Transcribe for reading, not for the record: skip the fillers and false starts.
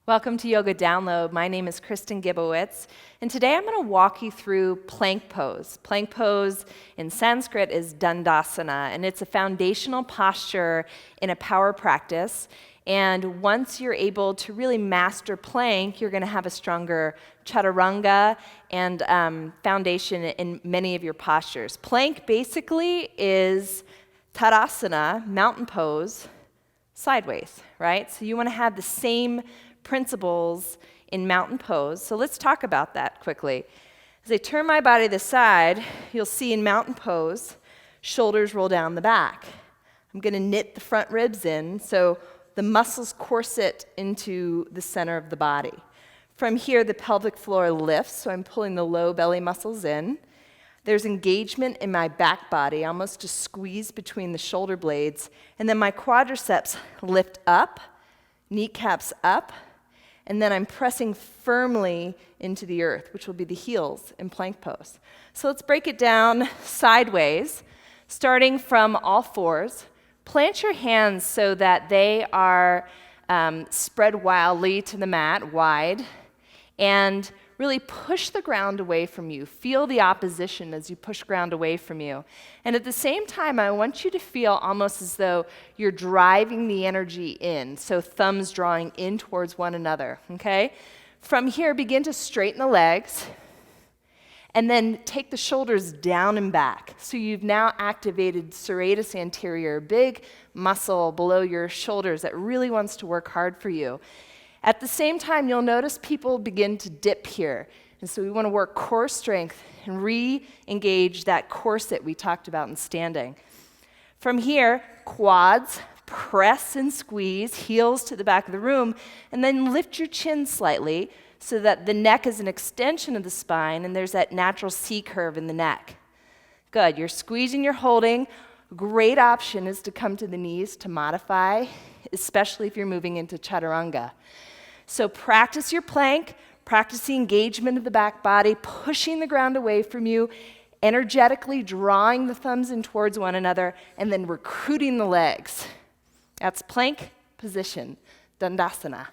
Welcome to Yoga Download. My name is Kristin, and today I'm going to walk you through plank pose. Plank pose in Sanskrit is Dandasana, and it's a foundational posture in a power practice. And once you're able to really master plank, you're going to have a stronger chaturanga and foundation in many of your postures. Plank basically is Tadasana, mountain pose, sideways, right? So you want to have the same principles in mountain pose. So let's talk about that quickly. As I turn my body to the side, you'll see in mountain pose, shoulders roll down the back. I'm going to knit the front ribs in so the muscles corset into the center of the body. From here, the pelvic floor lifts, so I'm pulling the low belly muscles in. There's engagement in my back body, almost a squeeze between the shoulder blades, and then my quadriceps lift up, kneecaps up, and then I'm pressing firmly into the earth, which will be the heels in plank pose. So let's break it down sideways, starting from all fours. Plant your hands so that they are spread wildly to the mat, wide, and really push the ground away from you. Feel the opposition as you push ground away from you. And at the same time, I want you to feel almost as though you're driving the energy in, so thumbs drawing in towards one another, okay? From here, begin to straighten the legs, and then take the shoulders down and back. So you've now activated serratus anterior, big muscle below your shoulders that really wants to work hard for you. At the same time, you'll notice people begin to dip here. And so we want to work core strength and re-engage that corset we talked about in standing. From here, quads, press and squeeze, heels to the back of the room, and then lift your chin slightly so that the neck is an extension of the spine and there's that natural C curve in the neck. Good, you're squeezing, you're holding. Great option is to come to the knees to modify, especially if you're moving into chaturanga. So practice your plank, practice the engagement of the back body, pushing the ground away from you, energetically drawing the thumbs in towards one another, and then recruiting the legs. That's plank position, Dandasana.